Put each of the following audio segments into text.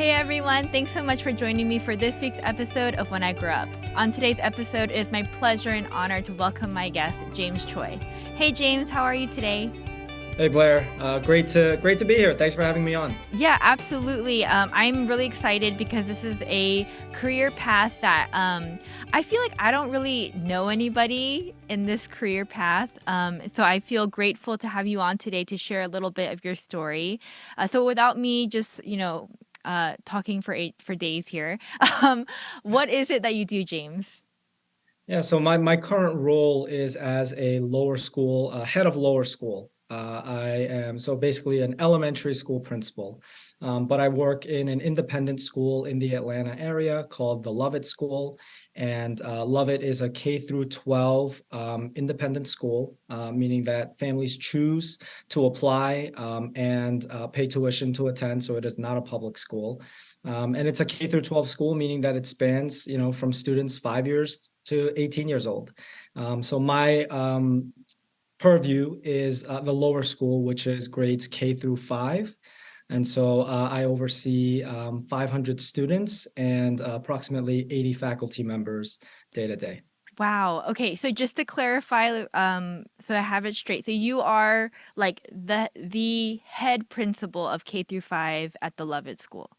Hey everyone, thanks so much for joining me for this week's episode of When I Grew Up. On today's episode, it is my pleasure and honor to welcome my guest, James Choi. Hey James, how are you today? Hey Blair, great to be here. Thanks for having me on. Yeah, absolutely. I'm really excited because this is a career path that I feel like I don't really know anybody in this career path. So I feel grateful to have you on today to share a little bit of your story. So without me just, talking for days here, what is it that you do, James? Yeah, so my current role is as a lower school head of lower school. I am so basically an elementary school principal, but I work in an independent school in the Atlanta area called the Lovett School, and Lovett is a K through 12 independent school, meaning that families choose to apply and pay tuition to attend. So it is not a public school. And it's a K through 12 school, meaning that it spans, from students 5 years to 18 years old. So my purview is the lower school, which is grades K through 5. And so I oversee 500 students and approximately 80 faculty members day to day. Wow. Okay. So just to clarify, so I have it straight. So you are like the head principal of K through 5 at the Lovett School.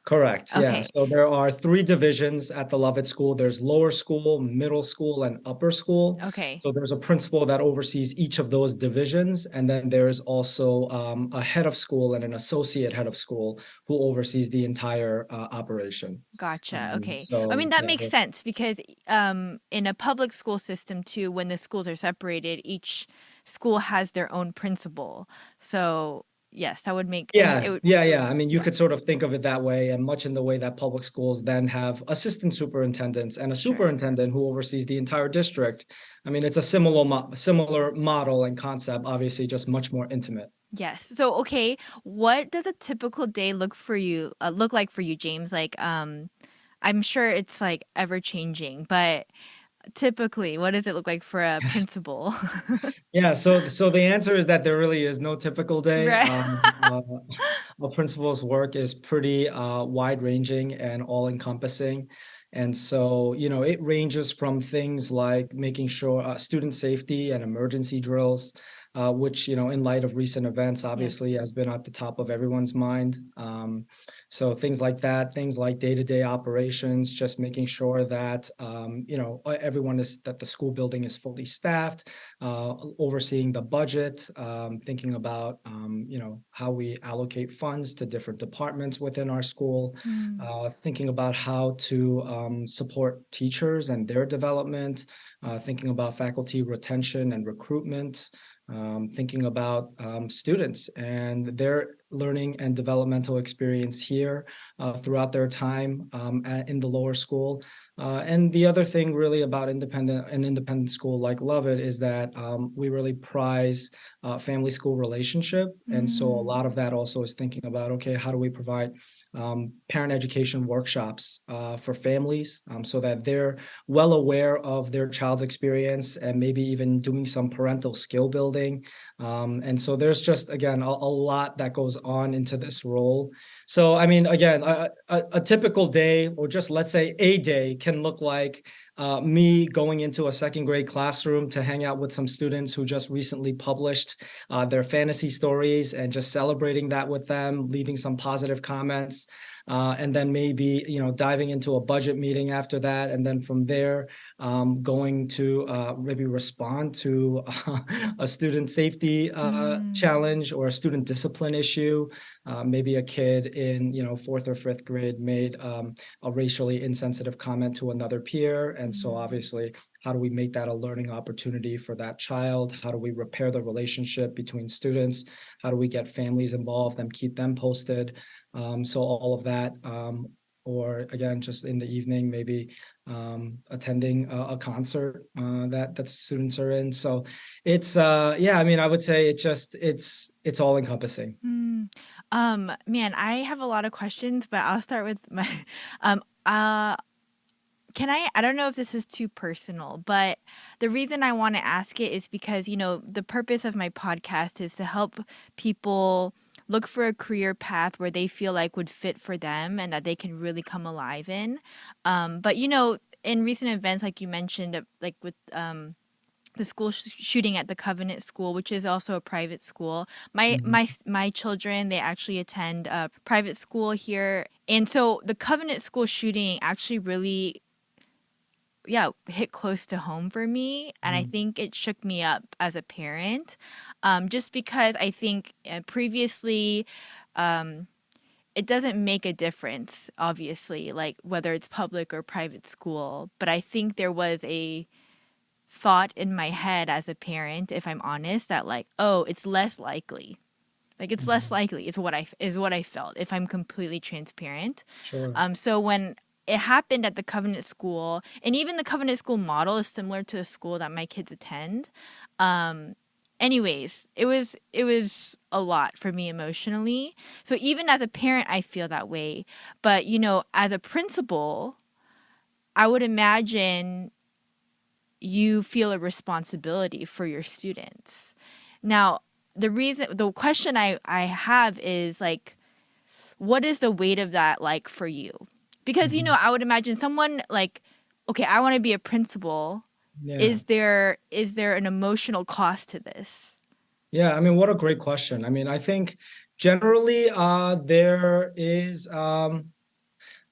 Correct. Yeah. Okay. So there are three divisions at the Lovett School. There's lower school, middle school, and upper school. Okay. So there's a principal that oversees each of those divisions. And then there's also a head of school and an associate head of school who oversees the entire operation. Gotcha. Okay. I So mean, that yeah, makes sense because in a public school system too, when the schools are separated, each school has their own principal. So yes, that would make and yeah, it would yeah, yeah. I mean, you yeah, could sort of think of it that way, and much in the way that public schools then have assistant superintendents and a sure. superintendent who oversees the entire district. I mean, it's a similar model and concept, obviously, just much more intimate. Yes. So okay, what does a typical day look like for you, James? Like I'm sure it's like ever changing, but typically, what does it look like for a principal? Yeah, so the answer is that there really is no typical day. Right. A principal's work is pretty wide-ranging and all-encompassing. And so, it ranges from things like making sure student safety and emergency drills, which, in light of recent events, obviously Yes. has been at the top of everyone's mind. So things like that, things like day-to-day operations, just making sure that, that the school building is fully staffed, overseeing the budget, thinking about how we allocate funds to different departments within our school, Mm, thinking about how to support teachers and their development, thinking about faculty retention and recruitment, thinking about students and their learning and developmental experience here throughout their time in the lower school. And the other thing really about an independent school like Lovett is that we really prize family school relationship. And so a mm, lot of that also is thinking about, okay, how do we provide parent education workshops for families so that they're well aware of their child's experience and maybe even doing some parental skill building. And so there's just, again, a lot that goes on into this role. So, I mean, again, a typical day, or just let's say a day, can look like me going into a second grade classroom to hang out with some students who just recently published their fantasy stories and just celebrating that with them, leaving some positive comments. And then maybe diving into a budget meeting after that, and then from there going to maybe respond to a student safety mm, challenge or a student discipline issue. Maybe a kid in fourth or fifth grade made a racially insensitive comment to another peer, and so mm, obviously, how do we make that a learning opportunity for that child? How do we repair the relationship between students? How do we get families involved and keep them posted? So all of that, or again, just in the evening, maybe attending a concert that students are in. So it's yeah, I mean, I would say it's all encompassing. mm. Man, I have a lot of questions, but I'll start with my um uh can I don't know if this is too personal, but the reason I want to ask it is because, the purpose of my podcast is to help people look for a career path where they feel like would fit for them and that they can really come alive in. But in recent events, like you mentioned, like with the school shooting at the Covenant School, which is also a private school. My children, they actually attend a private school here, and so the Covenant School shooting actually really, yeah, hit close to home for me, and I Mhm. think it shook me up as a parent, just because I think previously. It doesn't make a difference, obviously, like whether it's public or private school. But I think there was a thought in my head as a parent, if I'm honest, that like, oh, it's less likely. Like it's less Mhm. likely is what I felt if I'm completely transparent. Sure. So when it happened at the Covenant School, and even the Covenant School model is similar to the school that my kids attend. Um, anyways, it was a lot for me emotionally. So even as a parent, I feel that way. But as a principal, I would imagine you feel a responsibility for your students. Now, the question I have is like, what is the weight of that like for you? Because, Mhm. I would imagine someone like, okay, I want to be a principal. Yeah. Is there an emotional cost to this? Yeah, I mean, what a great question. I mean, I think generally there is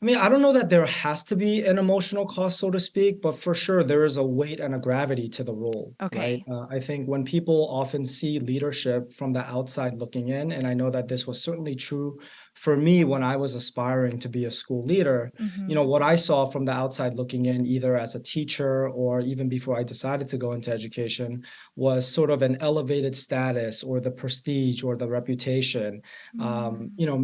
I mean, I don't know that there has to be an emotional cost, so to speak, but for sure there is a weight and a gravity to the role, right? Okay. I think when people often see leadership from the outside looking in, and I know that this was certainly true for me when I was aspiring to be a school leader, Mm-hmm. what I saw from the outside looking in, either as a teacher or even before I decided to go into education, was sort of an elevated status or the prestige or the reputation,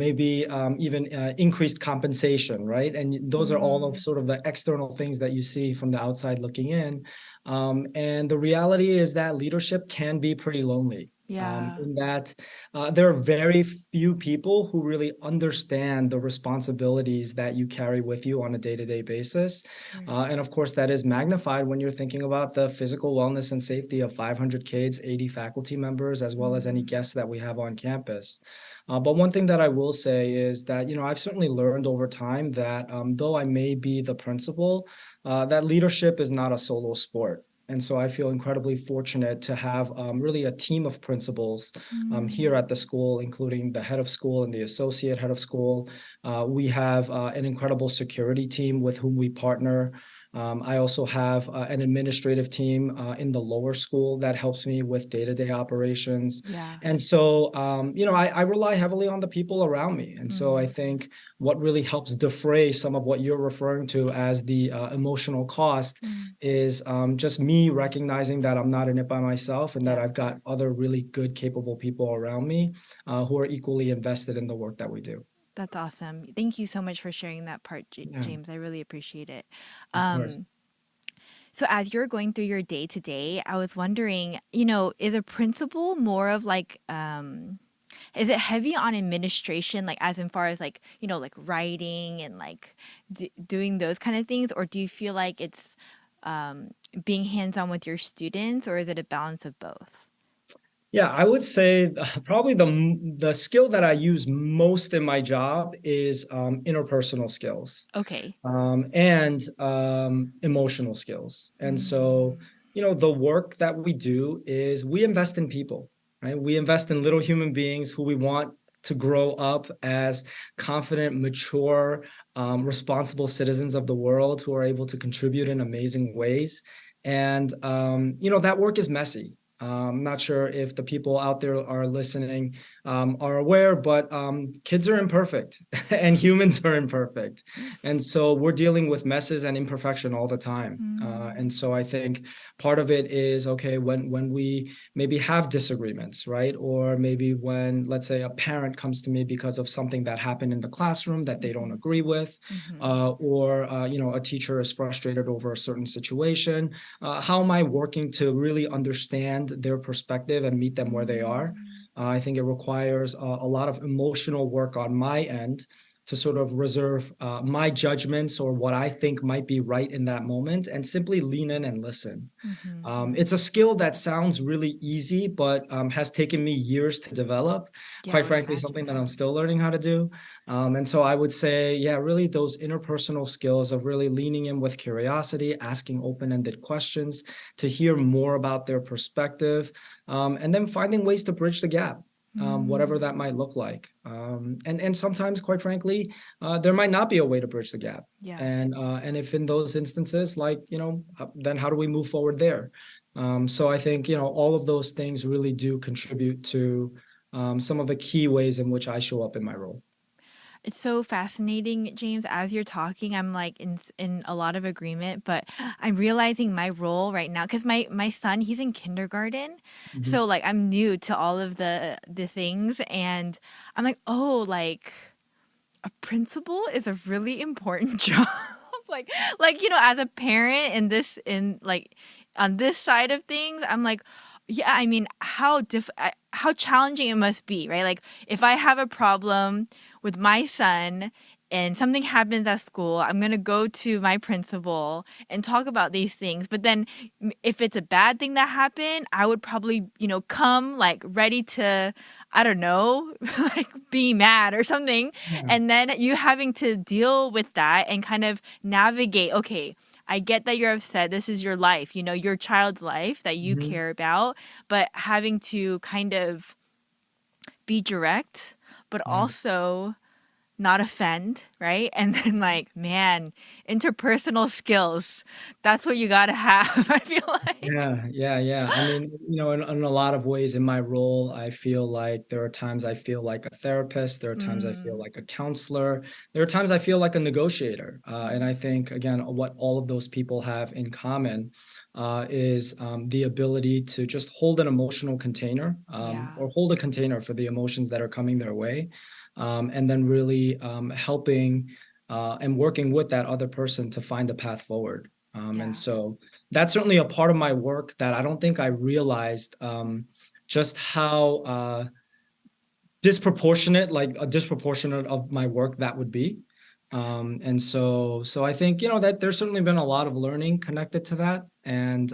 maybe even increased compensation, right? And those are all of Mm-hmm. sort of the external things that you see from the outside looking in. And the reality is that leadership can be pretty lonely. Yeah. In that there are very few people who really understand the responsibilities that you carry with you on a day-to-day basis. Right. And of course, that is magnified when you're thinking about the physical wellness and safety of 500 kids, 80 faculty members, as well as any Mm-hmm. guests that we have on campus. But one thing that I will say is that, I've certainly learned over time that though I may be the principal, that leadership is not a solo sport. And so I feel incredibly fortunate to have really a team of principals here Mm-hmm. at the school, including the head of school and the associate head of school. We have an incredible security team with whom we partner. I also have an administrative team in the lower school that helps me with day-to-day operations. Yeah. And so, I rely heavily on the people around me. And so I Mm. think what really helps defray some of what you're referring to as the emotional cost Mm. is just me recognizing that I'm not in it by myself and that Yeah. I've got other really good, capable people around me who are equally invested in the work that we do. That's awesome. Thank you so much for sharing that part, Yeah, James. I really appreciate it. of course. Um, so as you're going through your day to day, I was wondering, is a principal more of like, is it heavy on administration, like as in far as like, like writing and like doing those kind of things, or do you feel like it's being hands on with your students, or is it a balance of both? Yeah, I would say probably the skill that I use most in my job is interpersonal skills Okay. and emotional skills. And so, Mm. the work that we do is we invest in people, right? We invest in little human beings who we want to grow up as confident, mature, responsible citizens of the world who are able to contribute in amazing ways. And, that work is messy. I'm not sure if the people out there are listening are aware, but kids are imperfect and humans are imperfect. And so we're dealing with messes and imperfection all the time. And Mm. so I think part of it is, okay, when we maybe have disagreements, right? Or maybe when, let's say, a parent comes to me because of something that happened in the classroom that they don't Mm-hmm. agree with, Mm-hmm. or a teacher is frustrated over a certain situation. How am I working to really understand their perspective and meet them where they are? Mm. I think it requires a lot of emotional work on my end, to sort of reserve my judgments or what I think might be right in that moment and simply lean in and listen. Mm-hmm. It's a skill that sounds really easy, but has taken me years to develop. Yeah, I Quite would frankly, something that imagine. I'm still learning how to do. And so I would say, yeah, really those interpersonal skills of really leaning in with curiosity, asking open-ended questions to hear more about their perspective, and then finding ways to bridge the gap. Whatever that Mm, might look like. And sometimes, quite frankly, there might not be a way to bridge the gap. yeah. And if in those instances, like, then how do we move forward there? So I think, all of those things really do contribute to some of the key ways in which I show up in my role. It's so fascinating, James. As you're talking, I'm like in a lot of agreement, but I'm realizing my role right now because my son, he's in kindergarten, Mhm. so like I'm new to all of the things, and I'm like, oh, like a principal is a really important job. Like as a parent in this in like on this side of things, I'm like, yeah, I mean, how challenging it must be, right? Like if I have a problem with my son and something happens at school, I'm going to go to my principal and talk about these things. But then if it's a bad thing that happened, I would probably, come like ready to, I don't know, like be mad or something. Yeah. And then you having to deal with that and kind of navigate, okay, I get that you're upset. This is your life, your child's life that you Mhm. care about, but having to kind of be direct, but Yeah. also not offend, right? And then like, man, interpersonal skills. That's what you got to have, I feel like. Yeah, yeah, yeah. I mean, in a lot of ways in my role, I feel like there are times I feel like a therapist, there are times I feel Mm, like a counselor, there are times I feel like a negotiator. And I think, again, what all of those people have in common is the ability to just hold an emotional container yeah. or hold a container for the emotions that are coming their way. And then really helping and working with that other person to find a path forward. And Yeah. so, that's certainly a part of my work that I don't think I realized just how disproportionate, like a disproportionate of my work that would be. And so I think, that there's certainly been a lot of learning connected to that. And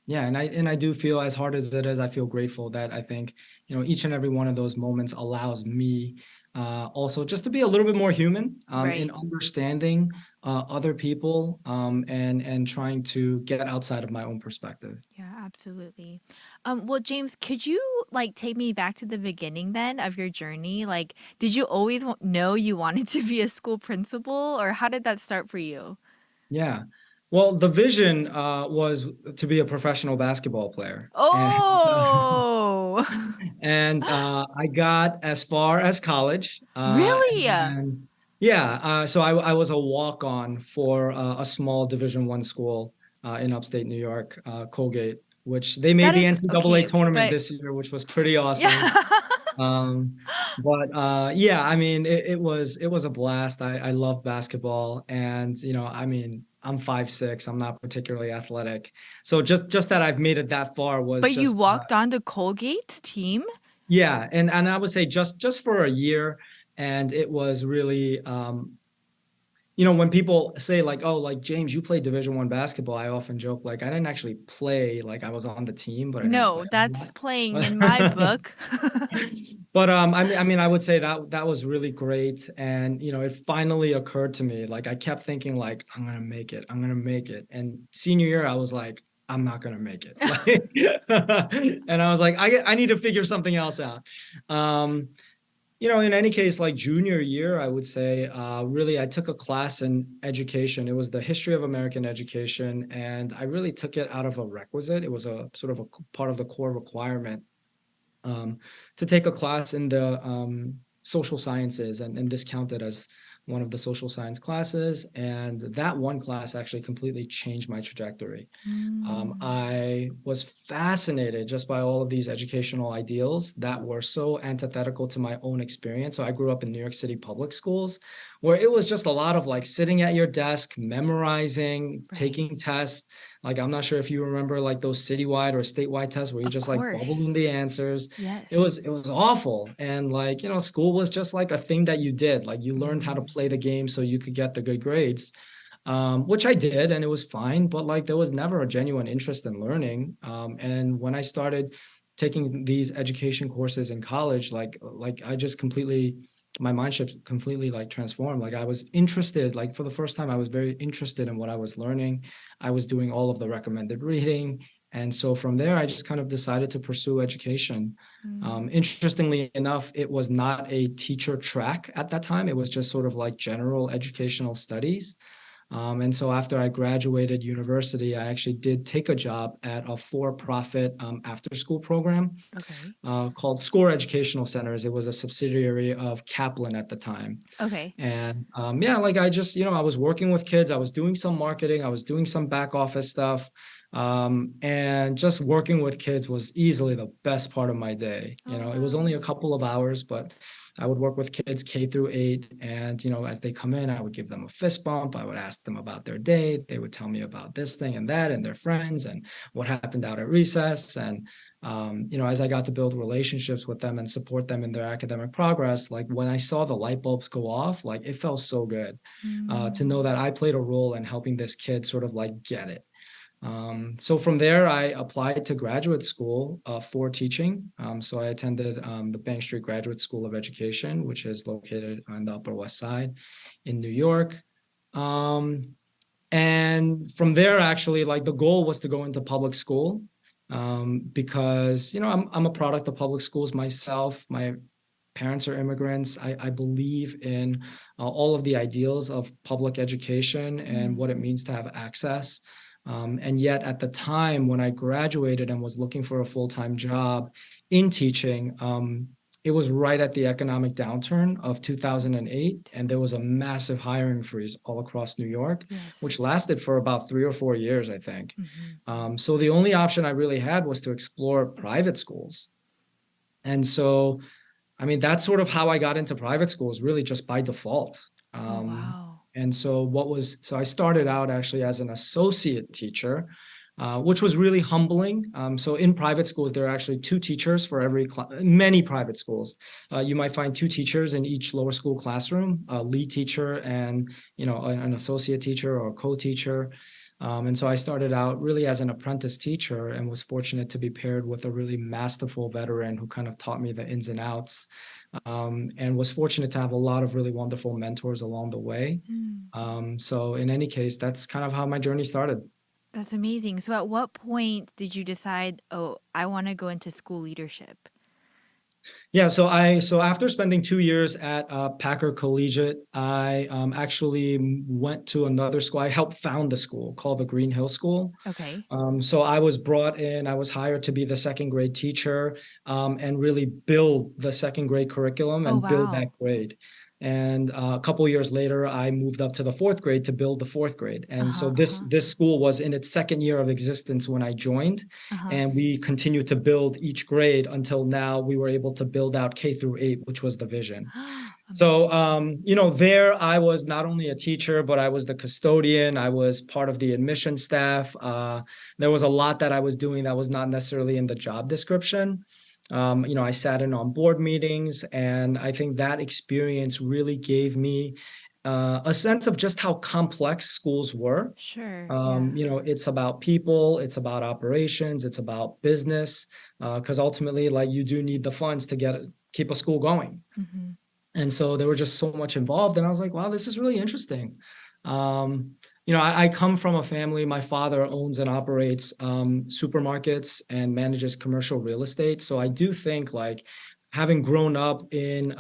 yeah, and I do feel, as hard as it is, I feel grateful that I think, each and every one of those moments allows me also just to be a little bit more human in Right. understanding other people and trying to get outside of my own perspective. Yeah, absolutely. Well, James, could you like take me back to the beginning then of your journey? Like, did you always know you wanted to be a school principal, or how did that start for you? Yeah. Well, the vision was to be a professional basketball player. And Oh, I got as far as college. really? And yeah, so I was a walk-on for a small Division I school in upstate New York, Colgate, which they made That the is NCAA okay, tournament but this year, which was pretty yeah. awesome. Um, but yeah, I mean, it was a blast. I love basketball, and I mean, I'm 5'6". I'm not particularly athletic, so just that I've made it that far was But you just walked on to Colgate's team? yeah, and I would say just for a year, and it was really when people say like, oh, like James, you played Division I basketball, I often joke like I didn't actually play, like I was on the team, but I didn't No, play a that's lot. playing in my But book. but I mean, I would say that was really great, and it finally occurred to me. Like I kept thinking, like I'm gonna make it, I'm gonna make it. And senior year, I was like, I'm not gonna make it. Like, and I was like, I need to figure something else out. Um, in any case, like junior year, I would say, really, I took a class in education. It was the history of American education, and I really took it out of a requisite. It was a sort of a part of the core requirement to take a class in the social sciences and discount it as one of the social science classes. And that one class actually completely changed my trajectory. Mm. I was fascinated just by all of these educational ideals that were so antithetical to my own experience. So I grew up in New York City public schools, where it was just a lot of like sitting at your desk, memorizing, Right. taking tests. Like, I'm not sure if you remember like those citywide or statewide tests where you Of just like bubbling course. the answers. It Yes. was it was awful. And like, school was just like a thing that you did. Like you learned how to Mm. play the game so you could get the good grades, which I did, and it was fine. But like, there was never a genuine interest in learning. And when I started taking these education courses in college, like I just completely, my mindset completely like transformed. Like I was interested, like for the first time, I was very interested in what I was learning. I was doing all of the recommended reading. And so from there, I just kind of decided to pursue education. Mm. Interestingly enough, it was not a teacher track at that time. It was just sort of like general educational studies. And so after I graduated university, I actually did take a job at a for-profit after-school program Okay. called SCORE Educational Centers. It was a subsidiary of Kaplan at the time. Okay. And yeah, like I just, I was working with kids. I was doing some marketing. I was doing some back office stuff. And just working with kids was easily the best part of my day. Oh, It was only wow. a couple of hours, but I would work with kids K through 8. And, as they come in, I would give them a fist bump. I would ask them about their day. They would tell me about this thing and that and their friends and what happened out at recess. And as I got to build relationships with them and support them in their academic progress, like when I saw the light bulbs go off, like it felt so good to know Mm. that I played a role in helping this kid sort of like get it. So from there, I applied to graduate school for teaching. So I attended the Bank Street Graduate School of Education, which is located on the Upper West Side in New York. Um, and from there, actually, like the goal was to go into public school, because I'm a product of public schools myself. My parents are immigrants. I believe in all of the ideals of public education and Mm. what it means to have access. And yet, at the time when I graduated and was looking for a full-time job in teaching, it was right at the economic downturn of 2008, and there was a massive hiring freeze all across New York, Yes. which lasted for about 3 or 4 years, I think. Hmm. So the only option I really had was to explore private schools. And so, I mean, that's sort of how I got into private schools, really just by default. Oh, Um, wow. and so I started out actually as an associate teacher, which was really humbling. So in private schools, there are actually two teachers for every many private schools. You might find two teachers in each lower school classroom, a lead teacher and, an associate teacher or a co-teacher. And so I started out really as an apprentice teacher and was fortunate to be paired with a really masterful veteran who kind of taught me the ins and outs, and was fortunate to have a lot of really wonderful mentors along the way. Mm. So in any case, that's kind of how my journey started. That's amazing. So, at what point did you decide, oh, I want to go into school leadership? Yeah, so after spending 2 years at Packer Collegiate, I actually went to another school. I helped found the school called the Green Hill School. Okay. So I was brought in, I was hired to be the second grade teacher, and really build the second grade curriculum Oh, and build that wow. grade. And a couple years later, I moved up to the fourth grade to build the fourth grade. Uh And so huh. Uh this huh. this school was in its second year of existence when I joined, Uh huh. and we continued to build each grade until now we were able to build out K through 8, which was the vision. So, Amazing. there I was not only a teacher, but I was the custodian. I was part of the admission staff. There was a lot that I was doing that was not necessarily in the job description. I sat in on board meetings, and I think that experience really gave me a sense of just how complex schools were. Sure. Yeah. It's about people, it's about operations, it's about business, because ultimately, like you do need the funds to keep a school going. Mm-hmm. And so there were just so much involved. And I was like, wow, this is really interesting. I come from a family. My father owns and operates supermarkets and manages commercial real estate. So I do think like having grown up in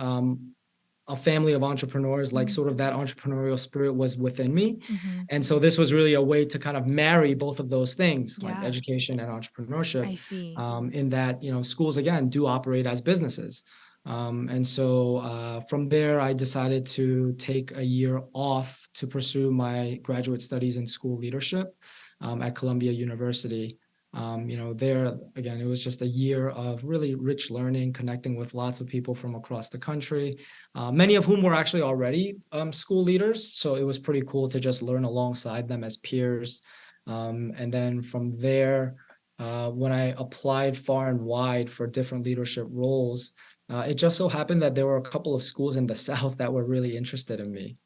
a family of entrepreneurs, like sort of that entrepreneurial spirit was within me. Mm-hmm. And so this was really a way to kind of marry both of those things, like Yeah. education and entrepreneurship, I see. in that, schools, again, do operate as businesses. And so from there, I decided to take a year off to pursue my graduate studies in school leadership at Columbia University. There again, it was just a year of really rich learning, connecting with lots of people from across the country, many of whom were actually already school leaders. So it was pretty cool to just learn alongside them as peers. And then from there, when I applied far and wide for different leadership roles, it just so happened that there were a couple of schools in the South that were really interested in me.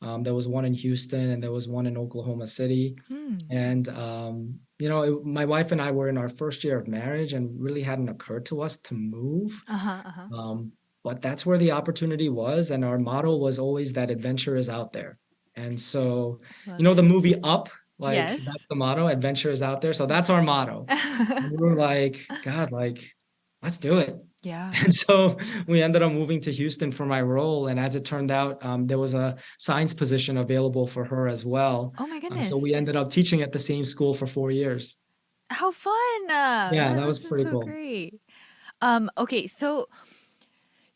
There was one in Houston and there was one in Oklahoma City. Hmm. And, my wife and I were in our first year of marriage and really hadn't occurred to us to move. Uh-huh, uh-huh. Um, but that's where the opportunity was. And our motto was always that adventure is out there. And so, Love the it. movie Up, like that's Yes. the motto, adventure is out there. So that's our motto. And we were like, God, like, let's do it. Yeah. And so we ended up moving to Houston for my role. And as it turned out, there was a science position available for her as well. Oh my So we goodness. ended up teaching at the same school for 4 years. How fun. Yeah, that This was is pretty so cool. great. Okay, so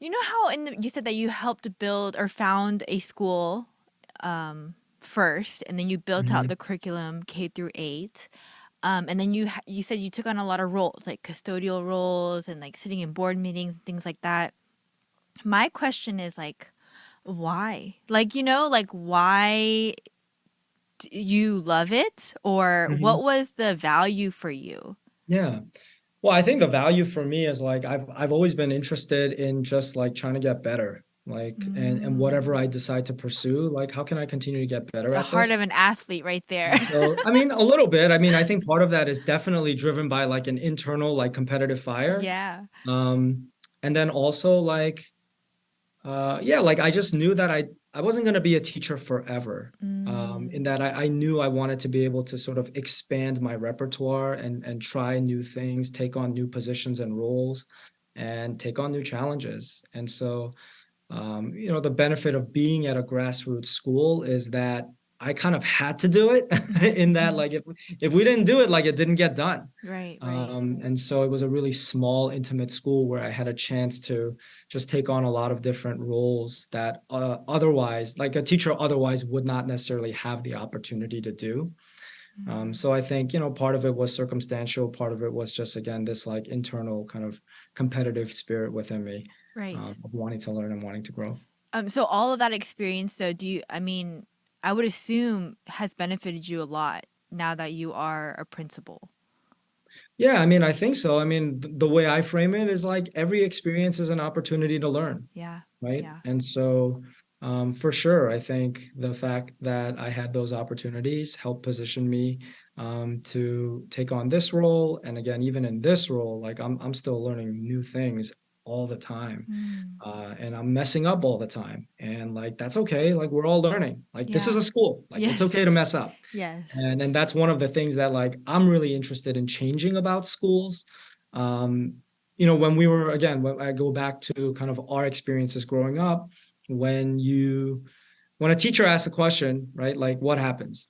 you know how you said that you helped build or found a school first, and then you built out Mhm. the curriculum K through 8. And then you said you took on a lot of roles, like custodial roles and like sitting in board meetings and things like that. My question is like, why? Like, like why do you love it, or Mhm. what was the value for you? Yeah. Well, I think the value for me is like I've always been interested in just like trying to get better. Like and whatever Mm. I decide to pursue, like how can I continue to get It's better the at heart this? of an athlete right there. And so, I mean, a little bit. I mean, I think part of that is definitely driven by like an internal like competitive fire. Yeah. Um, and then also like yeah, like I just knew that I wasn't going to be a teacher forever. In Mm. that I knew I wanted to be able to sort of expand my repertoire and try new things, take on new positions and roles, and take on new challenges. And so the benefit of being at a grassroots school is that I kind of had to do it Mhm, in that mhm. like if we didn't do it, like it didn't get done. Right, right. And so it was a really small, intimate school where I had a chance to just take on a lot of different roles that otherwise, like a teacher otherwise would not necessarily have the opportunity to do. Mm. So I think, part of it was circumstantial, part of it was just, again, this like internal kind of competitive spirit within me Right. of wanting to learn and wanting to grow. So all of that experience, though, I mean, I would assume has benefited you a lot now that you are a principal. Yeah, I mean, I think so. I mean, the way I frame it is like every experience is an opportunity to learn, Yeah. right? Yeah. And so, for sure, I think the fact that I had those opportunities helped position me to take on this role. And again, even in this role, like I'm still learning new things all the time. Mm. And I'm messing up all the time. And like that's okay. Like we're all learning. Like this is Yeah. a school. Like it's Yes. okay to mess up. Yes. And that's one of the things that like I'm really interested in changing about schools. Um, when we were again, when I go back to kind of our experiences growing up, when you when a teacher asks a question, right? Like what happens?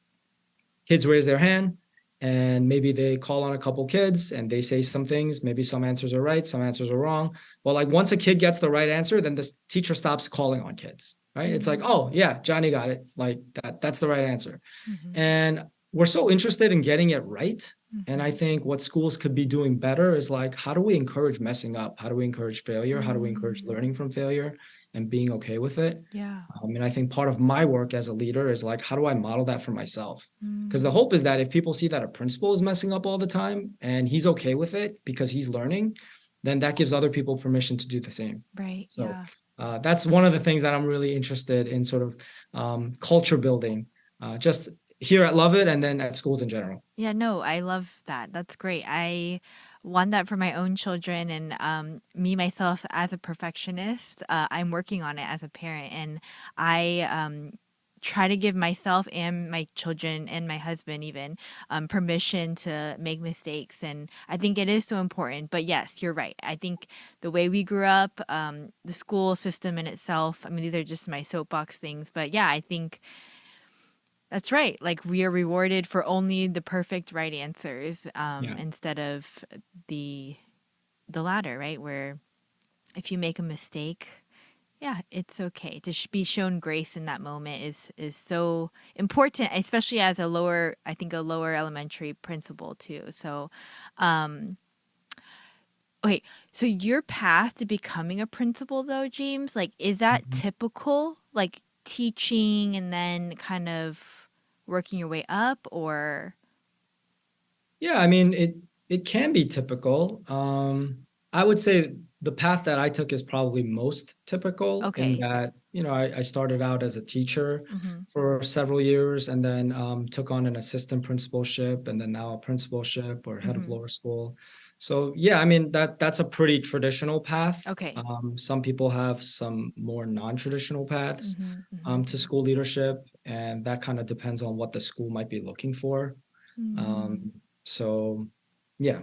Kids raise their hand and maybe they call on a couple kids and they say some things. Maybe some answers are right, some answers are wrong. Well, like once a kid gets the right answer, then the teacher stops calling on kids, right? It's like, Mm. oh yeah, Johnny got it. Like that's the right answer. Mm-hmm. And we're so interested in getting it right. And I Mm-hmm. think what schools could be doing better is like, how do we encourage messing up? How do we encourage failure? How do we encourage Mm. learning from failure and being okay with it? Yeah. And I think part of my work as a leader is like, how do I model that for myself? Because the Mm. hope is that if people see that a principal is messing up all the time and he's okay with it because he's learning, then that gives other people permission to do the same. Right. So Yeah. that's one of the things that I'm really interested in sort of culture building, just here at Lovett and then at schools in general. Yeah, no, I love that. That's great. I want that for my own children, and me myself as a perfectionist, I'm working on it as a parent, and I try to give myself and my children and my husband even permission to make mistakes, and I think it is so important. But yes, you're right. I think the way we grew up, the school system in itself. I mean, these are just my soapbox things, but yeah, I think that's right. Like we are rewarded for only the perfect right answers, Yeah. instead of the the latter, right? Where if you make a mistake, yeah, it's okay to be shown grace in that moment is so important, especially as a lower, I think a lower elementary principal too. So, um, okay, so your path to becoming a principal though, James, like is that Mhm. typical, like teaching and then kind of working your way up, or Yeah, I mean it can be typical. I would say the path that I took is probably most typical in okay. that, I started out as a teacher Mm-hmm. for several years and then took on an assistant principalship and then now a principalship or head of Mm-hmm. lower school. So yeah, I mean that's a pretty traditional path. Okay. Some people have some more non-traditional paths Mm-hmm. Mm-hmm. to school leadership, and that kind of depends on what the school might be looking for. Um, Mm. so yeah.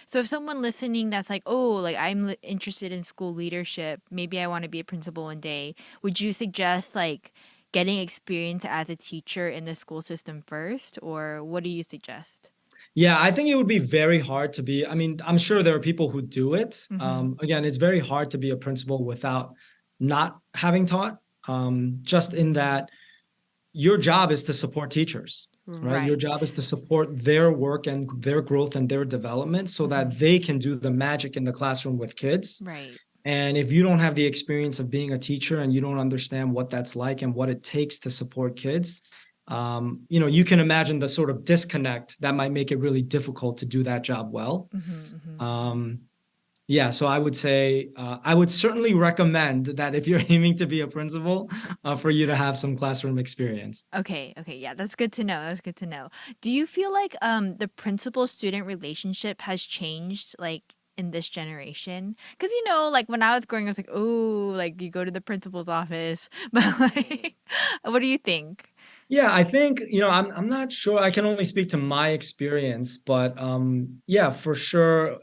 So if someone listening that's like, oh, like interested in school leadership, maybe I want to be a principal one day, would you suggest like getting experience as a teacher in the school system first, or what do you suggest? Yeah, I think it would be very hard to be. I mean, I'm sure there are people who do it. Mm-hmm. Again, it's very hard to be a principal without not having taught. Just in Mm-hmm. that your job is to support teachers, right? Your job is Right. to support their work and their growth and their development so Mm-hmm. that they can do the magic in the classroom with kids. Right. And if you don't have the experience of being a teacher and you don't understand what that's like and what it takes to support kids, you can imagine the sort of disconnect that might make it really difficult to do that job well. Mm-hmm. Mm-hmm. Um, yeah, so I would say I would certainly recommend that if you're aiming to be a principal, for you to have some classroom experience. Okay, okay, yeah, that's good to know. That's good to know. Do you feel like the principal student relationship has changed like in this generation? Because like when I was growing up, I was like, oh, like you go to the principal's office, but like, what do you think? Yeah, I think, I'm not sure. I can only speak to my experience, but yeah, for sure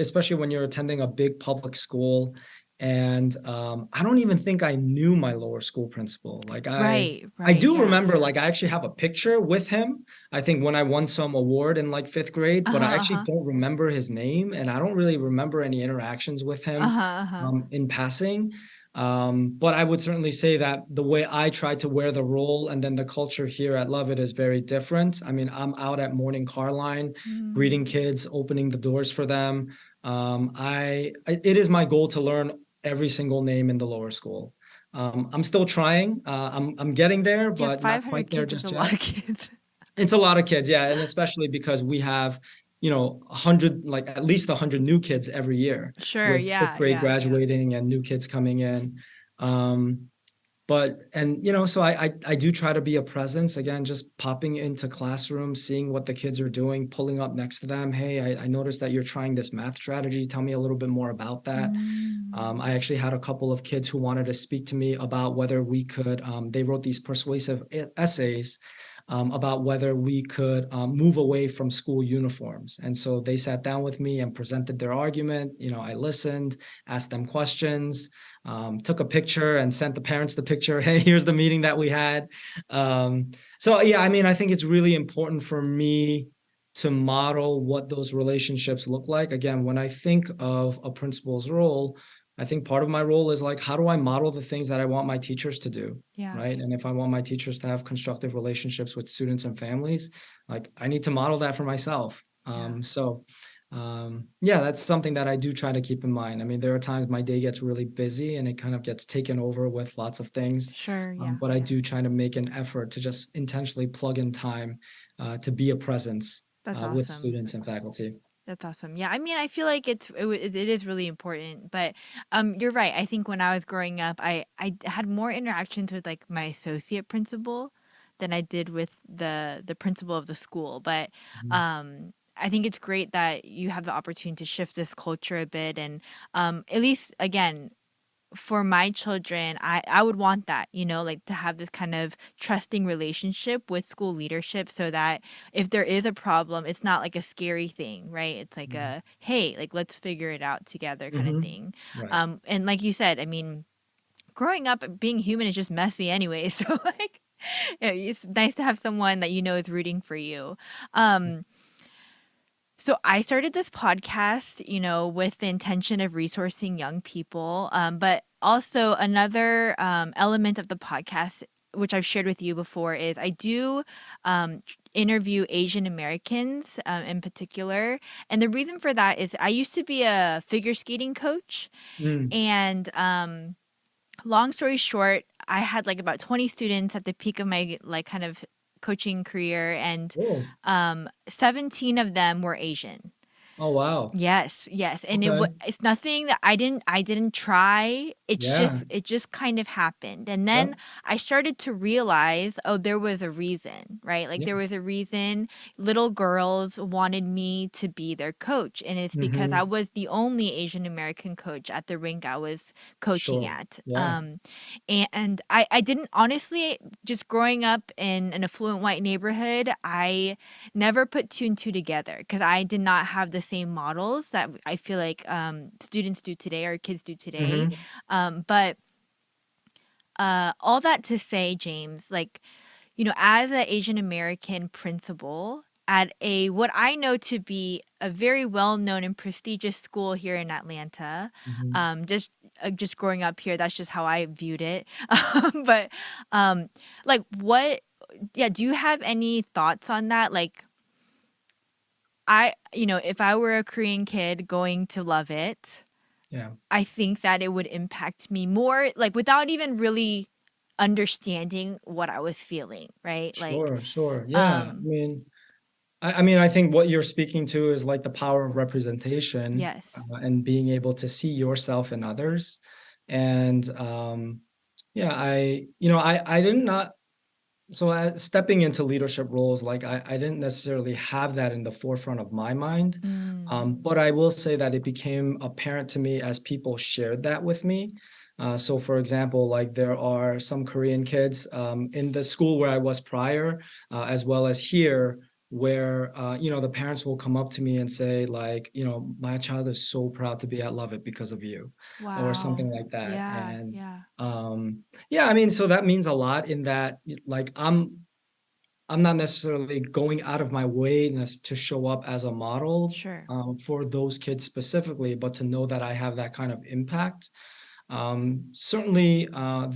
especially when you're attending a big public school, and I don't even think I knew my lower school principal. Like Right, I right, do yeah. remember, like I actually have a picture with him. I think when I won some award in like fifth grade, Uh but huh, I uh actually huh, don't remember his name and I don't really remember any interactions with uh him huh, uh huh. in passing. But I would certainly say that the way I try to wear the role and then the culture here at Lovett is very different. I mean, I'm out at morning car line, Mm. greeting kids, opening the doors for them. It is my goal to learn every single name in the lower school. I'm still trying. I'm getting there, Yeah, but not 500 quite there kids is a just lot yet. of kids. It's a lot of kids, yeah, and especially because we have, 100, like at least 100 new kids every year Sure, with fifth yeah, grade yeah, yeah. graduating and new kids coming in. Um, but and so I do try to be a presence again, just popping into classrooms, seeing what the kids are doing, pulling up next to them. Hey, I noticed that you're trying this math strategy. Tell me a little bit more about that. Mm. I actually had a couple of kids who wanted to speak to me about whether we could. They wrote these persuasive essays about whether we could move away from school uniforms. And so they sat down with me and presented their argument. I listened, asked them questions, took a picture and sent the parents the picture. Hey, here's the meeting that we had. So yeah, I mean, I think it's really important for me to model what those relationships look like. Again, when I think of a principal's role, I think part of my role is like, how do I model the things that I want my teachers to do? Yeah. Right. And if I want my teachers to have constructive relationships with students and families, like I need to model that for myself. Yeah. Yeah, that's something that I do try to keep in mind. I mean, there are times my day gets really busy and it kind of gets taken over with lots of things. Sure, yeah. But I do try to make an effort to just intentionally plug in time to be a presence That's with awesome. students and faculty. That's awesome. Yeah, I mean, I feel like it is really important, but you're right. I think when I was growing up, I had more interactions with like my associate principal than I did with the principal of the school. But Mhm. I think it's great that you have the opportunity to shift this culture a bit, and at least again for my children, I would want that, like to have this kind of trusting relationship with school leadership so that if there is a problem, it's not like a scary thing, right? It's like Mhm. a, hey, like let's figure it out together kind of Mhm. thing. Right. And like you said, I mean, growing up, being human is just messy anyway. So like, it's nice to have someone that is rooting for you. Um, So I started this podcast, with the intention of resourcing young people. But also another element of the podcast, which I've shared with you before, is I do interview Asian Americans in particular. And the reason for that is I used to be a figure skating coach. Mm. And long story short, I had like about 20 students at the peak of my like kind of coaching career, and Oh, 17 of them were Asian. oh wow. Yes, yes, and Okay. it's nothing that I didn't try. Yeah. It just kind of happened. And then Yep. I started to realize, oh, there was a reason, right? Like Yeah. there was a reason little girls wanted me to be their coach, and it's because I Mm-hmm. was the only Asian American coach at the rink I was coaching Sure. at. Yeah. And I didn't honestly, just growing up in an affluent white neighborhood, I never put two and two together because I did not have the same models that I feel like students do today or kids do today. Mm-hmm. But all that to say, James, like, as an Asian American principal at a what I know to be a very well known and prestigious school here in Atlanta, Mm-hmm. just growing up here, that's just how I viewed it. But um, like, what? Yeah, do you have any thoughts on that? Like, if I were a Korean kid going to Lovett, Yeah. I think that it would impact me more, like without even really understanding what I was feeling, right? Like, Sure. Sure. Yeah. um, I mean, I think what you're speaking to is like the power of representation, yes. and being able to see yourself in others. And yeah, I did not. So stepping into leadership roles, like I didn't necessarily have that in the forefront of my mind. Mm, But I will say that it became apparent to me as people shared that with me. So for example, like there are some Korean kids in the school where I was prior, as well as here, where the parents will come up to me and say, like, my child is so proud to be at Lovett because of you, or something wow. like that. Yeah, And yeah. yeah, I mean, so that means a lot in that, like, I'm not necessarily going out of my way to show up as a model Sure. for those kids specifically, but to know that I have that kind of impact, certainly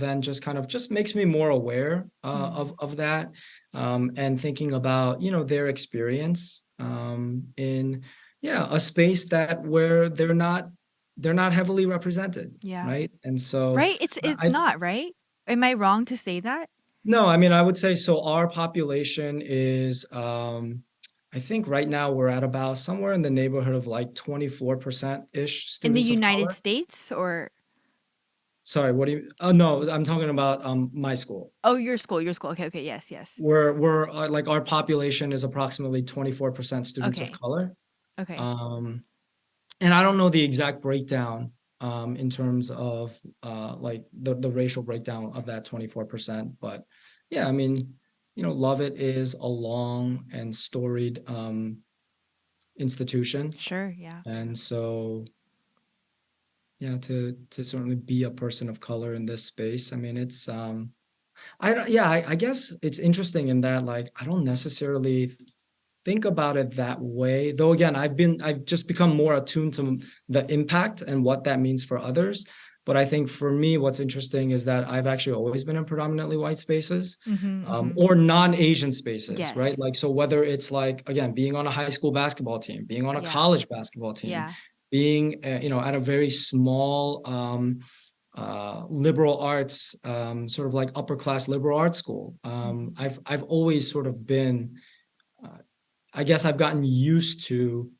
then just kind of just makes me more aware Mm, of that, and thinking about their experience in, yeah, a space that where they're not heavily represented, yeah. right? And so Right? It's I not, right? Am I wrong to say that? no, I mean, I would say so. Our population is, I think right now we're at about somewhere in the neighborhood of like 24% ish In the students of United color. States or Sorry, what do you? Oh no, I'm talking about my school. oh, your school, your school. Okay, okay, yes, yes. We're like our population is approximately 24% students of Okay. color. Okay. Um, and I don't know the exact breakdown in terms of like the racial breakdown of that 24%, but yeah, I mean, Lovett is a long and storied institution, Sure, yeah. and so yeah, to certainly be a person of color in this space, I mean, it's I don't, yeah, I guess it's interesting in that, like, I don't necessarily think about it that way. Though again, I've just become more attuned to the impact and what that means for others. But I think for me, what's interesting is that I've actually always been in predominantly white spaces, Mhm, mhm. or non-Asian spaces, right? Yes. Like, so whether it's like, again, being on a high school basketball team, being on a Yeah. college basketball team, Yeah. being, at a very small liberal arts, sort of like upper class liberal arts school. Mhm. I've always sort of been, uh, I guess I've gotten used to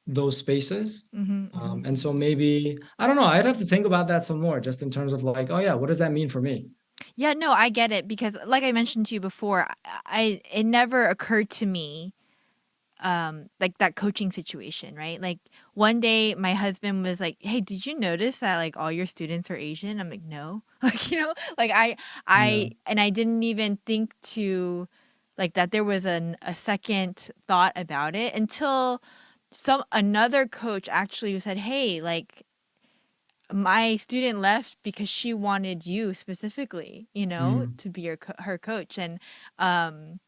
those spaces. Mhm, mhm. And so maybe, I don't know, I'd have to think about that some more, just in terms of like, oh yeah, what does that mean for me? Yeah, no, I get it because like I mentioned to you before, it never occurred to me like that coaching situation, right? Like one day my husband was like, "Hey, did you notice that like all your students are Asian?" I'm like, "No." Like, like Yeah. I didn't even think to like that there was a second thought about it until some another coach actually said, "Hey, like my student left because she wanted you specifically, Mm, to be her coach." And um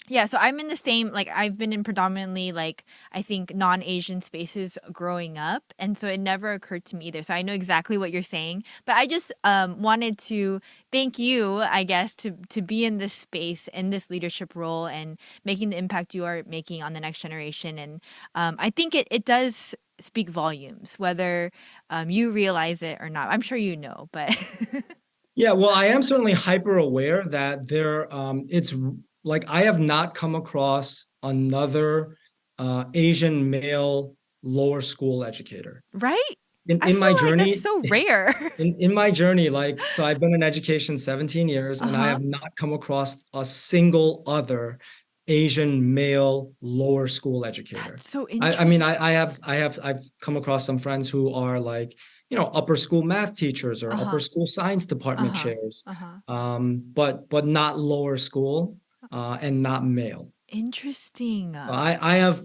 Yeah, so I'm in the same, like, I've been in predominantly, like, I think non-Asian spaces growing up, and so it never occurred to me either. So I know exactly what you're saying, but I just wanted to thank you, I guess, to be in this space, in this leadership role, and making the impact you are making on the next generation. And I think it does speak volumes, whether you realize it or not. I'm sure you know, but Yeah, well, I am certainly hyper aware that it's like I have not come across another Asian male lower school educator. right? In I in feel my like that's journey, so rare. in my journey, like, so I've been in education 17 years and I Uh-huh. have not come across a single other Asian male lower school educator. That's so I mean, interesting. I've come across some friends who are like, upper school math teachers or upper Uh-huh. school science department Uh-huh. chairs, Uh-huh. but not lower school, and not male. Interesting. I have,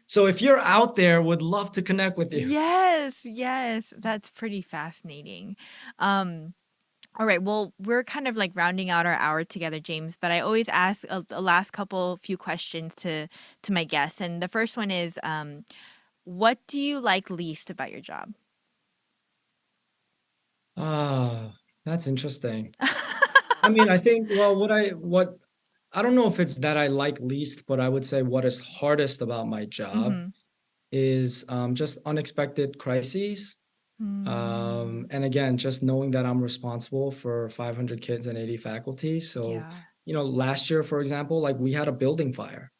so if you're out there, would love to connect with you. Yes, yes. That's pretty fascinating. Um, all right. Well, we're kind of like rounding out our hour together, James, but I always ask a last couple few questions to my guests. And the first one is, what do you like least about your job? Ah, that's interesting. I mean, I think, well, I don't know if it's that I like least, but I would say what is hardest about my job Mm-hmm. is just unexpected crises. Mm, And again, just knowing that I'm responsible for 500 kids and 80 faculty. So, yeah. last year, for example, like we had a building fire.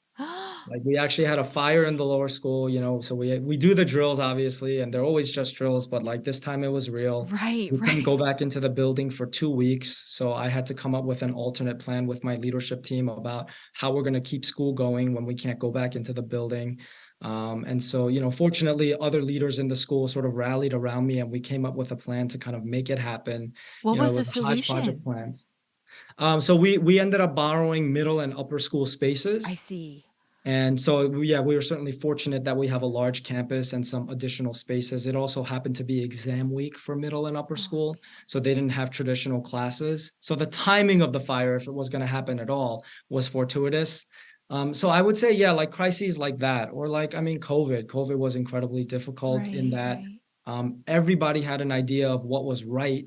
Like we actually had a fire in the lower school, so we do the drills obviously, and they're always just drills, but like this time it was real. Right, We couldn't right. go back into the building for 2 weeks, so I had to come up with an alternate plan with my leadership team about how we're going to keep school going when we can't go back into the building. And so, fortunately, other leaders in the school sort of rallied around me, and we came up with a plan to kind of make it happen. What It was the was a hodgepodge of solution? plans. So we ended up borrowing middle and upper school I spaces. see. And so, yeah, we were certainly fortunate that we have a large campus and some additional spaces. It also happened to be exam week for middle and upper Oh, school, so they didn't have traditional classes. So the timing of the fire, if it was going to happen at all, was fortuitous. So I would say, yeah, like crises like that, or like, I mean, COVID. COVID was incredibly difficult in right, that right. everybody had an idea of what was right.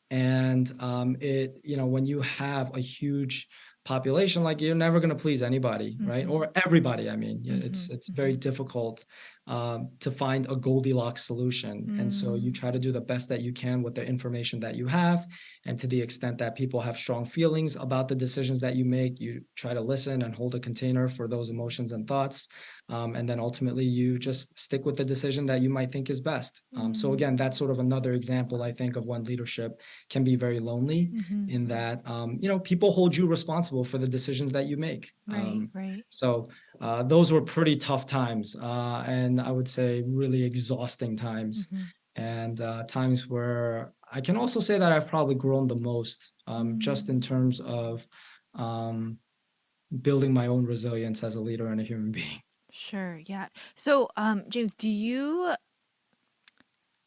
And when you have a huge population, like you're never going to please anybody, right? Mm-hmm. Or everybody. I mean, yeah, Mm-hmm. it's Mm-hmm. very difficult to find a Goldilocks solution. And so you Mm, try to do the best that you can with the information that you have. And to the extent that people have strong feelings about the decisions that you make, you try to listen and hold a container for those emotions and thoughts. And then ultimately you just stick with the decision that you might think is best. So mm, again, that's sort of another example, I think, of when leadership can be very lonely, mm-hmm. in that people hold you responsible for the decisions that you make. Right, right. So those were pretty tough times, and I would say really exhausting times, Mm-hmm. and times where I can also say that I've probably grown the most, just Mm, in terms of um, building my own resilience as a leader and a human being. sure, yeah. So, James, do you,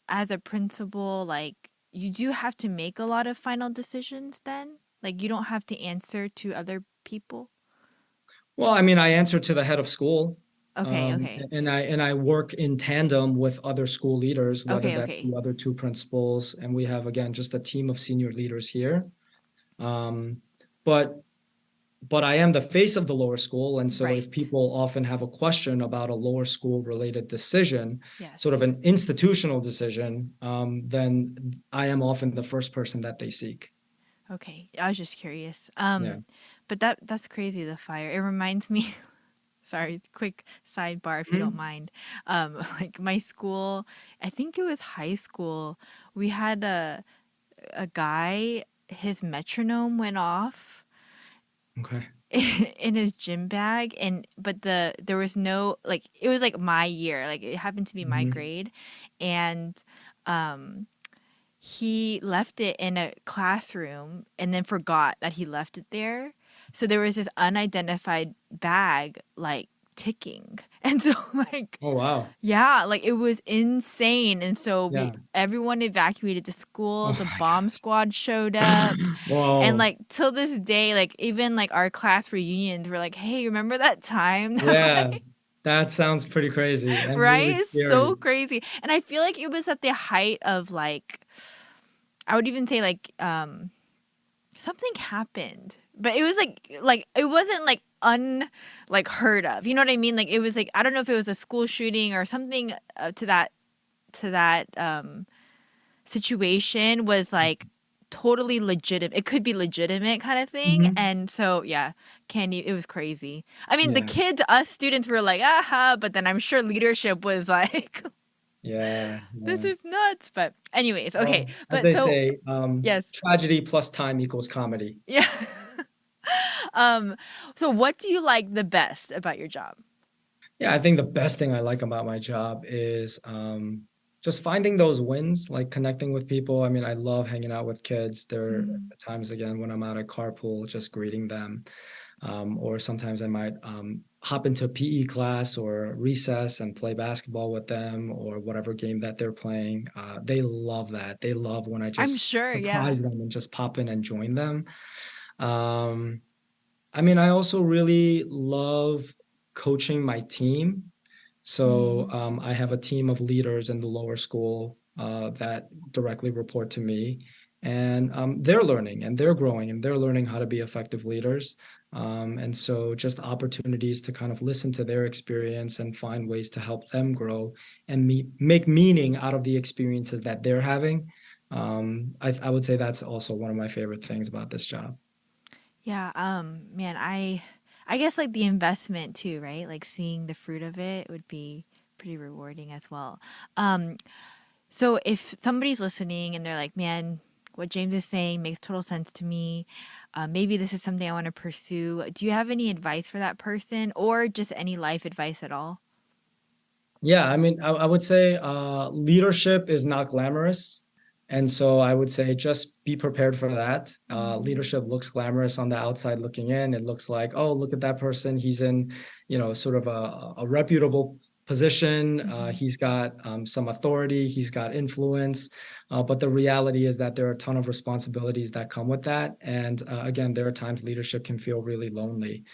as a principal, like, you do have to make a lot of final decisions then? Like, you don't have to answer to other people? Well, I mean, I answer to the head of school, Okay, okay. and I work in tandem with other school leaders, whether Okay, that's okay. the other two principals, and we have again just a team of senior leaders here. Um, but I am the face of the lower school, and so if Right. people often have a question about a lower school related decision, sort of Yes. an institutional decision, then I am often the first person that they seek. Okay. I was just curious. Yeah. But that's crazy, the fire. It reminds me, sorry, quick sidebar if you don't Mhm. mind. Like my school, I think it was high school, we had a guy, his metronome went off Okay. in his gym bag, and but there was no, like, it was like my year, like it happened to be my Mhm. grade, and um he left it in a classroom and then forgot that he left it there. So there was this unidentified bag like ticking. And so like Oh, wow. yeah, like it was insane. And so we Yeah. everyone evacuated the school, Oh the my bomb squad showed up. God. And Whoa. like till this day, like even like our class reunions were like, hey, remember that time that Yeah. like That sounds pretty crazy and right? really It's so scary. crazy. And I feel like it was at the height of like I would even say like something happened. But it was like it wasn't like like heard of. You know what I mean? Like it was like I don't know if it was a school shooting or something to that situation was like totally legitimate. It could be legitimate kind of thing. Mhm. And so yeah, Candy, it was crazy. I mean, the Yeah. kids, us students were like, aha, but then I'm sure leadership was like, Yeah. this Yeah. is nuts. But anyways, okay. Well, as But they so say, yes. tragedy plus time equals comedy. Yeah. um, so what do you like the best about your job? Yeah, I think the best thing I like about my job is just finding those wins, like connecting with people. I mean, I love hanging out with kids. There Mm, are times again when I'm out at carpool, just greeting them. Or sometimes I might hop into a PE class or recess and play basketball with them or whatever game that they're playing. They love that. They love when I I'm just sure, yeah. surprise them and just pop in and join them. Um, I mean, I also really love coaching my team. So Mm. I have a team of leaders in the lower school that directly report to me, and they're learning and they're growing and they're learning how to be effective leaders. And so just opportunities to kind of listen to their experience and find ways to help them grow and make meaning out of the experiences that they're having. I would say that's also one of my favorite things about this job. Yeah, man, I guess like the investment too, right? Like seeing the fruit of it would be pretty rewarding as well. Um, so if somebody's listening and they're like, man, what James is saying makes total sense to me. Maybe this is something I want to pursue. Do you have any advice for that person or just any life advice at all? Yeah, I mean, I would say leadership is not glamorous. And so I would say just be prepared for that. Mm, Leadership looks glamorous on the outside looking in. It looks like, oh, look at that person. He's in, sort of a reputable position. mm-hmm. He's got some authority. He's got influence. But the reality is that there are a ton of responsibilities that come with that. And again, there are times leadership can feel really lonely.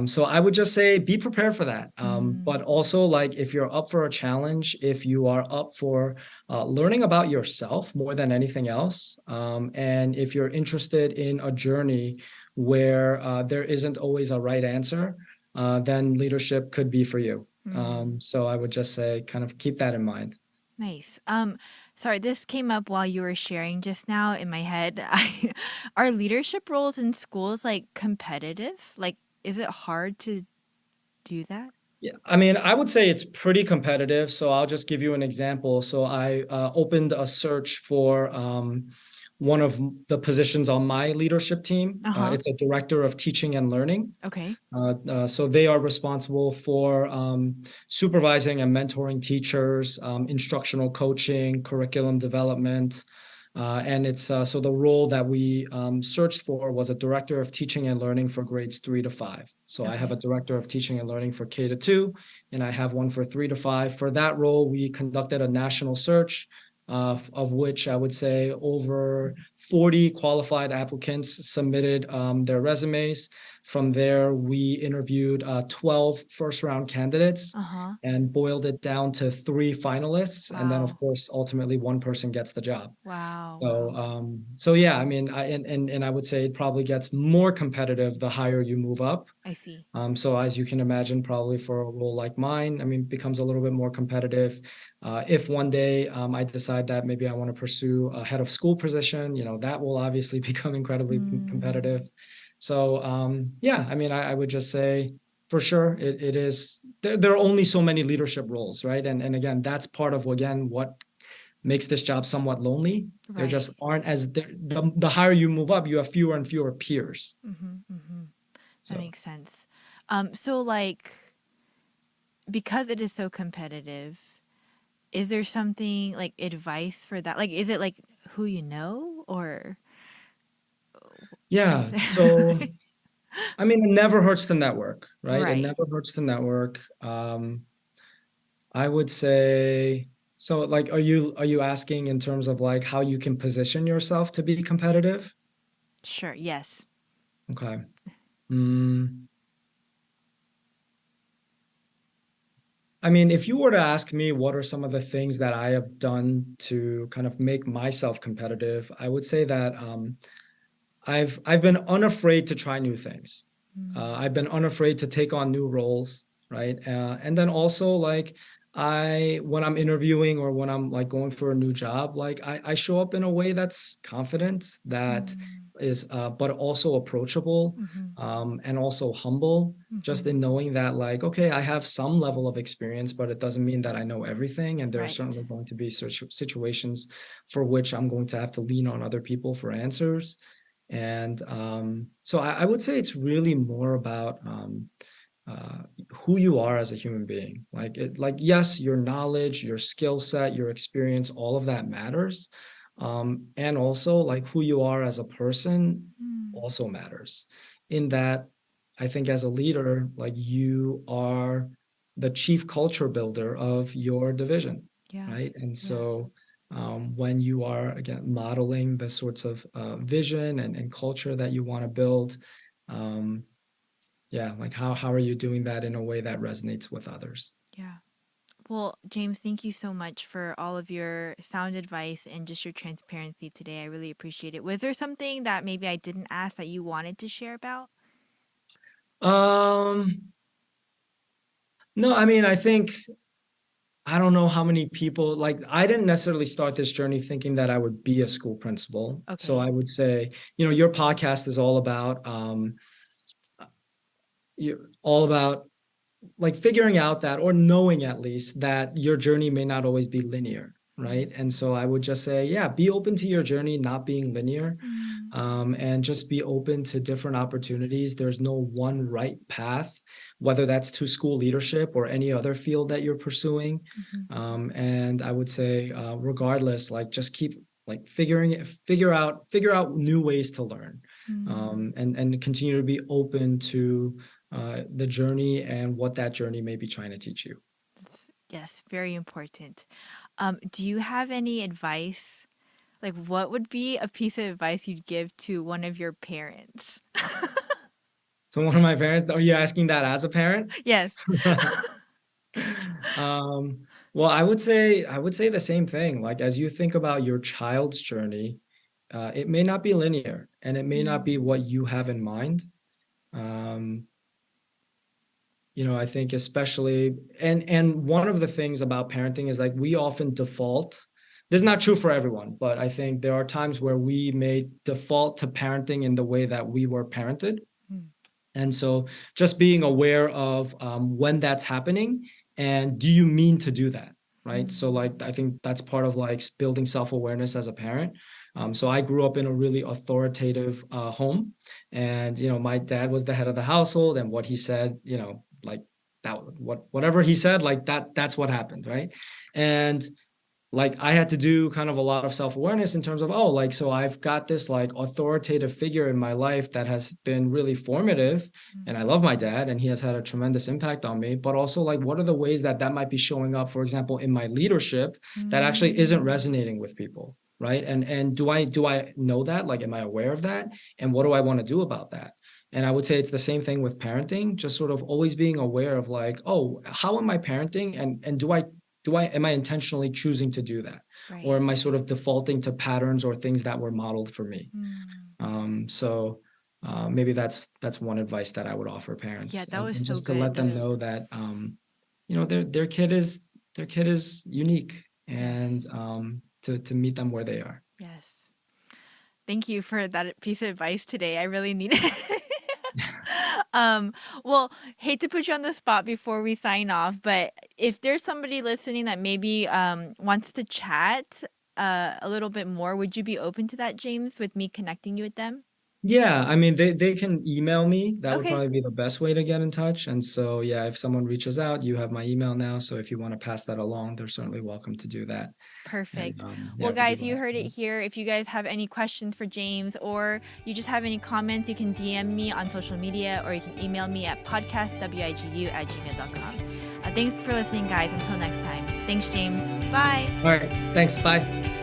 So I would just say be prepared for that. Mm, But also, like, if you're up for a challenge, if you are up for learning about yourself more than anything else, and if you're interested in a journey where there isn't always a right answer, then leadership could be for you. mm. So I would just say, kind of keep that in mind. Nice. Sorry, this came up while you were sharing just now in my head. Are leadership roles in schools like competitive? Like, is it hard to do that? Yeah, I mean, I would say it's pretty competitive. So I'll just give you an example. So I opened a search for one of the positions on my leadership team. Uh-huh. It's a director of teaching and learning. Okay. So they are responsible for supervising and mentoring teachers, instructional coaching, curriculum development. And it's so the role that we searched for was a director of teaching and learning for grades 3 to 5. So I have a Okay. director of teaching and learning for K to 2, and I have one for 3 to 5. For that role, we conducted a national search, of which I would say over 40 qualified applicants submitted their resumes. From there, we interviewed 12 first round candidates Uh-huh. and boiled it down to 3 finalists. And then, of Wow. course, ultimately one person gets the job. Wow. So, Wow. so yeah, I mean, and I would say it probably gets more competitive the higher you move up. I see. So as you can imagine, probably for a role like mine, I mean, becomes a little bit more competitive. If one day I decide that maybe I want to pursue a head of school position, that will obviously become incredibly Mm, competitive. So yeah, I mean, I would just say for sure it is. There are only so many leadership roles, right? And again, that's part of again what makes this job somewhat lonely. There just right. aren't the higher you move up, you have fewer and fewer peers. Mm-hmm, mm-hmm. That So makes sense. So like because it is so competitive, is there something like advice for that? Like is it like who you know or what is yeah, so there? I mean, it never hurts to network, right? It Right. never hurts to network. I would say, so like, are you asking in terms of like how you can position yourself to be competitive? Sure. Yes. Okay. Mm, I mean, if you were to ask me what are some of the things that I have done to kind of make myself competitive, I would say that I've been unafraid to try new things. Mm, I've been unafraid to take on new roles, right? And then also like when I'm interviewing or when I'm like going for a new job, like I show up in a way that's confident, that mm, is but also approachable, mm-hmm. and also humble. Just Mm-hmm. in knowing that like, okay, I have some level of experience, but it doesn't mean that I know everything. And there are Right. certainly going to be situations for which I'm going to have to lean on other people for answers. And so I would say it's really more about uh, who you are as a human being. Like yes, your knowledge, your skill set, your experience, all of that matters. And also like who you are as a person Mm, also matters. In that, I think as a leader, like you are the chief culture builder of your division, yeah. right? And Yeah. so when you are again modeling the sorts of vision and culture that you want to build, um, yeah, like how are you doing that in a way that resonates with others? Yeah. Well, James, thank you so much for all of your sound advice and just your transparency today. I really appreciate it. Was there something that maybe I didn't ask that you wanted to share about? Um, no, I mean, I think I don't know how many people like I didn't necessarily start this journey thinking that I would be a school principal. So Okay. I would say, your podcast is all about you all about like figuring out that or knowing at least that your journey may not always be linear, right? And so I would just say, yeah, be open to your journey not being linear, Mm-hmm. and just be open to different opportunities. There's no one right path, whether that's to school leadership or any other field that you're pursuing. Mm-hmm. And I would say, regardless, like just keep like figure out new ways to learn, Mm, and continue to be open to the journey and what that journey may be trying to teach you. yes, very important. Do you have any advice? Like, what would be a piece of advice you'd give to one of your parents? So one of my parents, are you asking that as a parent? Yes. Well, I would say the same thing. Like as you think about your child's journey, it may not be linear and it may not be Mm, what you have in mind. Um, I think especially and one of the things about parenting is like we often default. This is not true for everyone, but I think there are times where we may default to parenting in the way that we were parented. mm, And so just being aware of when that's happening and do you mean to do that? Right. So mm, like I think that's part of like building self-awareness as a parent. So I grew up in a really authoritative home, and my dad was the head of the household, and what he said, like that, whatever he said, like that's what happened, right? And like I had to do kind of a lot of self-awareness in terms of, oh, like, so I've got this like authoritative figure in my life that has been really formative, and I love my dad and he has had a tremendous impact on me, but also like what are the ways that that might be showing up, for example, in my leadership that actually isn't mm, resonating with people, right? And do I know that? Like am I aware of that? And what do I want to do about that? And I would say it's the same thing with parenting, just sort of always being aware of like, oh, how am I parenting, and am I intentionally choosing to do that? Or right. am I sort of defaulting to patterns or things that were modeled for me? Mm. So maybe that's one advice that I would offer Yeah, parents, that was and so just to good. let them That's know that their kid is unique, and yes. to meet them where they are. Yes. Thank you for that piece of advice today. I really need it. um, well, hate to put you on the spot before we sign off, but if there's somebody listening that maybe wants to chat a little bit more, would you be open to that, James, with me connecting you with them? Yeah, I mean they can email me. That would Okay. probably be the best way to get in touch. And so yeah, if someone reaches out, you have my email now. So if you want to pass that along, they're certainly welcome to do that. And Perfect. yeah, Well, we'd be guys, you glad heard it to. here. If you guys have any questions for James or you just have any comments, you can DM me on social media or you can email me at podcastwigu@gmail.com. Thanks for listening, guys. Until next time. Thanks, James. Bye. All right. Thanks. Bye.